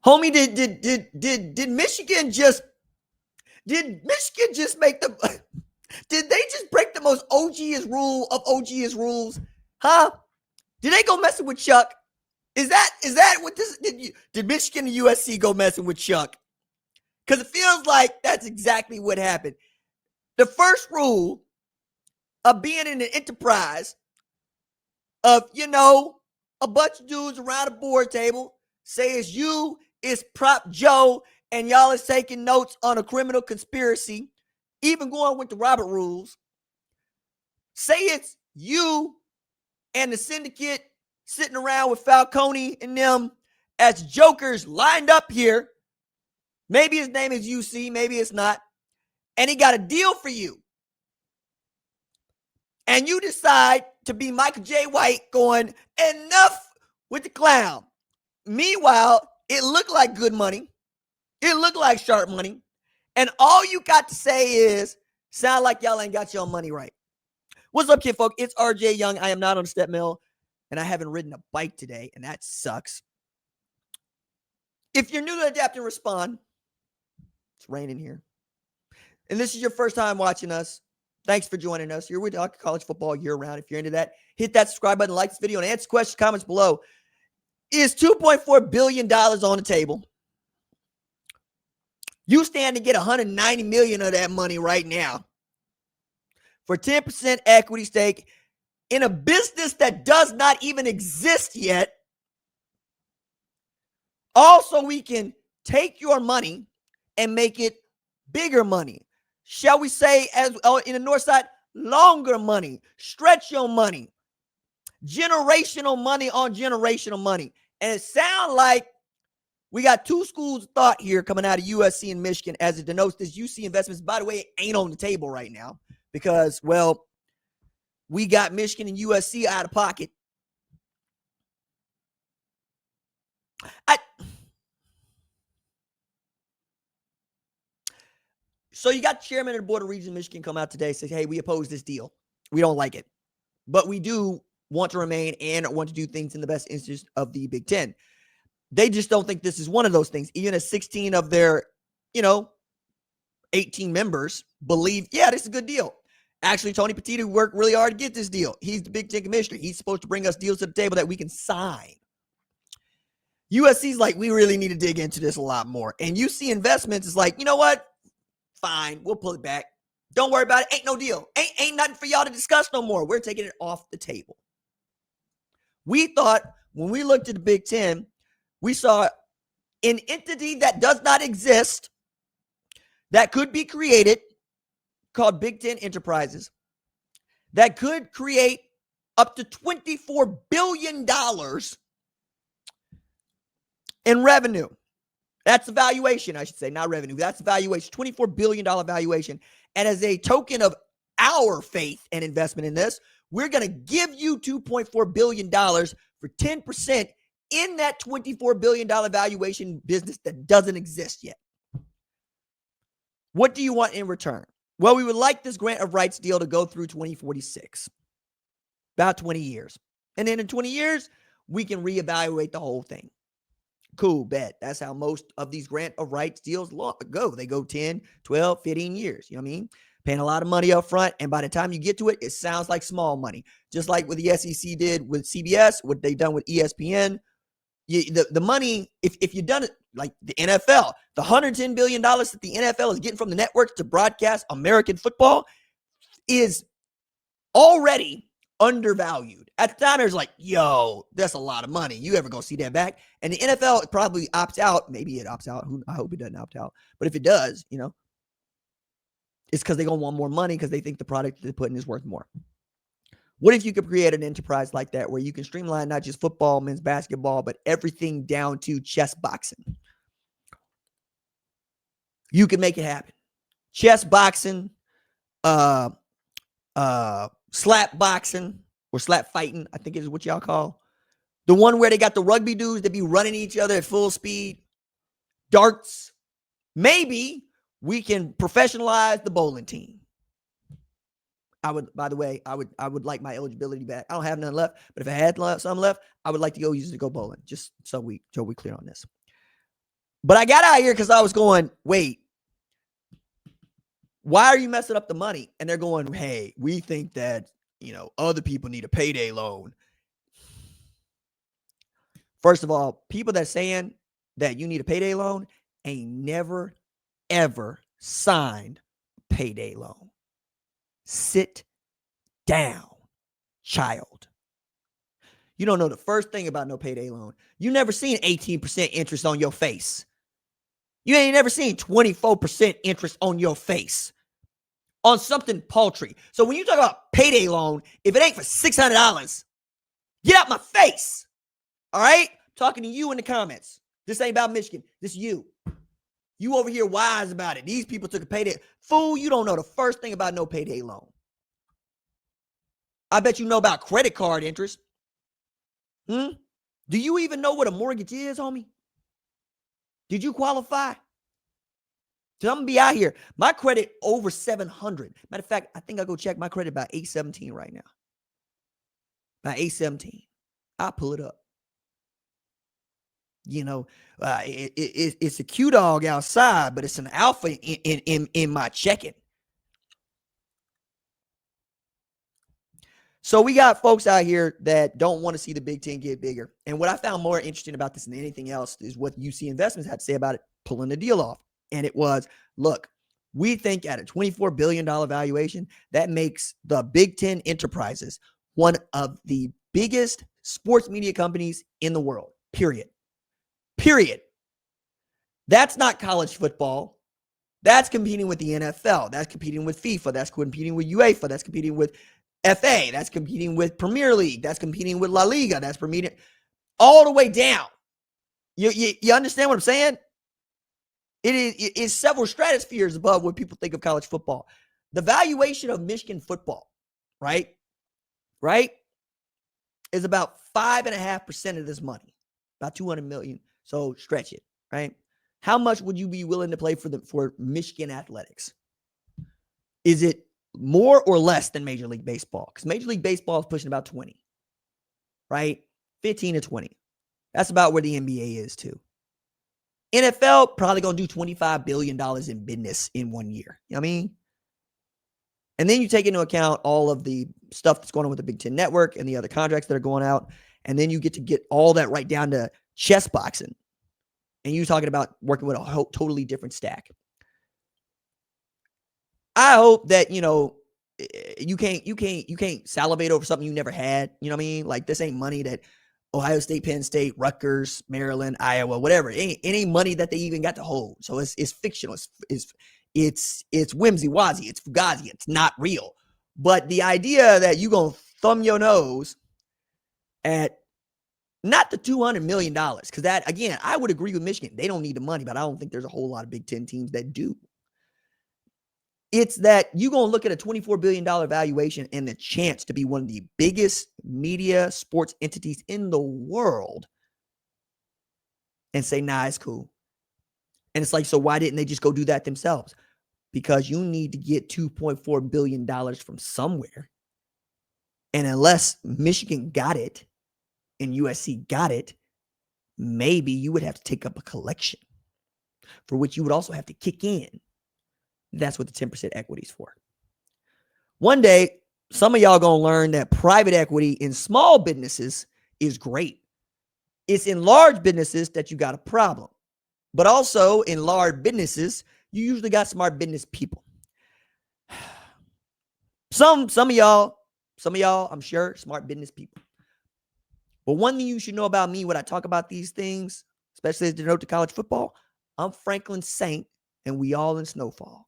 Homie, did Michigan just make the did they just break the most OGest rule of OGest rules? Huh? Did they go messing with Chuck? Is that what this did Michigan and USC go messing with Chuck? Because it feels like that's exactly what happened. The first rule of being in an enterprise of, a bunch of dudes around a board table, say it's you, it's Prop Joe, and y'all is taking notes on a criminal conspiracy, even going with the Robert rules. Say it's you and the syndicate sitting around with Falcone and them as jokers lined up here. Maybe his name is UC, maybe it's not. And he got a deal for you. And you decide to be Michael J. White going, enough with the clown. Meanwhile, it looked like good money. It looked like sharp money. And all you got to say is, sound like y'all ain't got your money right. What's up, kid folk? It's RJ Young. I am not on a step mill, and I haven't ridden a bike today, and that sucks. If you're new to Adapt and Respond, it's raining here, and this is your first time watching us, thanks for joining us. You're with college football year-round. If you're into that, hit that subscribe button, like this video, and answer questions, comments below. Is $2.4 billion on the table? You stand to get $190 million of that money right now for 10% equity stake in a business that does not even exist yet. Also, we can take your money and make it bigger money. Shall we say, as in the north side, longer money, stretch your money, generational money on generational money. And it sounds like we got two schools of thought here coming out of USC and Michigan as it denotes this UC investments. By the way, it ain't on the table right now because, well, we got Michigan and USC out of pocket. So you got the chairman of the Board of Regents of Michigan come out today and say, hey, we oppose this deal. We don't like it. But we do want to remain and want to do things in the best interest of the Big Ten. They just don't think this is one of those things. Even as 16 of their, 18 members believe, yeah, this is a good deal. Actually, Tony Petito worked really hard to get this deal. He's the Big Ten commissioner. He's supposed to bring us deals to the table that we can sign. USC's like, we really need to dig into this a lot more. And UC Investments is like, you know what? Fine, we'll pull it back. Don't worry about it. Ain't no deal. Ain't nothing for y'all to discuss no more. We're taking it off the table. We thought when we looked at the Big Ten, we saw an entity that does not exist that could be created called Big Ten Enterprises that could create up to $24 billion in revenue. That's the valuation, I should say, not revenue. That's the valuation, $24 billion valuation. And as a token of our faith and investment in this, we're going to give you $2.4 billion for 10% in that $24 billion valuation business that doesn't exist yet. What do you want in return? Well, we would like this grant of rights deal to go through 2046, about 20 years. And then in 20 years, we can reevaluate the whole thing. Cool, bet. That's how most of these grant of rights deals go. They go 10, 12, 15 years. You know what I mean? Paying a lot of money up front. And by the time you get to it, it sounds like small money. Just like what the SEC did with CBS, what they've done with ESPN. The money, if you've done it like the NFL, the $110 billion that the NFL is getting from the networks to broadcast American football is already undervalued. At the time, it was like, yo, that's a lot of money. You ever go see that back? And the NFL probably opts out. Maybe it opts out. I hope it doesn't opt out. But if it does, it's because they're going to want more money because they think the product they're putting is worth more. What if you could create an enterprise like that where you can streamline not just football, men's basketball, but everything down to chess boxing? You can make it happen. Chess boxing, slap boxing, or slap fighting, I think is what y'all call. The one where they got the rugby dudes that be running each other at full speed. Darts. Maybe we can professionalize the bowling team. I would like my eligibility back. I don't have none left, but if I had some left, I would like to go use it to go bowling. Just so we clear on this. But I got out here because I was going, wait, why are you messing up the money? And they're going, hey, we think that, other people need a payday loan. First of all, people that saying that you need a payday loan ain't never, ever signed a payday loan. Sit down, child. You don't know the first thing about no payday loan. You never seen 18% interest on your face. You ain't never seen 24% interest on your face on something paltry. So when you talk about payday loan, if it ain't for $600, get out my face. All right? Talking to you in the comments. This ain't about Michigan. This is you. You over here wise about it. These people took a payday. Fool, you don't know the first thing about no payday loan. I bet you know about credit card interest. Do you even know what a mortgage is, homie? Did you qualify? So I'm going to be out here. My credit over 700. Matter of fact, I think I'll go check my credit about 817 right now. About 817. I'll pull it up. It's a Q dog outside, but it's an alpha in my checking. So we got folks out here that don't want to see the Big Ten get bigger. And what I found more interesting about this than anything else is what UC Investments had to say about it, pulling the deal off. And it was, look, we think at a $24 billion valuation, that makes the Big Ten Enterprises one of the biggest sports media companies in the world, period. That's not college football. That's competing with the NFL. That's competing with FIFA. That's competing with UEFA. That's competing with FA. That's competing with Premier League. That's competing with La Liga. That's competing all the way down. You understand what I'm saying? It is several stratospheres above what people think of college football. The valuation of Michigan football, right, is about 5.5% of this money, about $200 million. So stretch it, right? How much would you be willing to play for Michigan athletics? Is it more or less than Major League Baseball? Because Major League Baseball is pushing about 20, right? 15 to 20. That's about where the NBA is too. NFL probably going to do $25 billion in business in 1 year. You know what I mean? And then you take into account all of the stuff that's going on with the Big Ten Network and the other contracts that are going out. And then you get all that right down to chess boxing. And you're talking about working with a totally different stack. I hope that, you can't salivate over something you never had. You know what I mean? Like, this ain't money that Ohio State, Penn State, Rutgers, Maryland, Iowa, whatever. It ain't money that they even got to hold. So it's fictional. It's whimsy-wazzy. It's fugazi. It's not real. But the idea that you going to thumb your nose at not the $200 million, because that, again, I would agree with Michigan. They don't need the money, but I don't think there's a whole lot of Big Ten teams that do. It's that you're going to look at a $24 billion valuation and the chance to be one of the biggest media sports entities in the world and say, nah, it's cool. And it's like, so why didn't they just go do that themselves? Because you need to get $2.4 billion from somewhere. And unless Michigan got it and USC got it, maybe you would have to take up a collection for which you would also have to kick in. That's what the 10% equity is for. One day, some of y'all going to learn that private equity in small businesses is great. It's in large businesses that you got a problem. But also in large businesses, you usually got smart business people. Some of y'all, I'm sure, smart business people. But one thing you should know about me when I talk about these things, especially as they denote to college football, I'm Franklin Saint, and we all in Snowfall.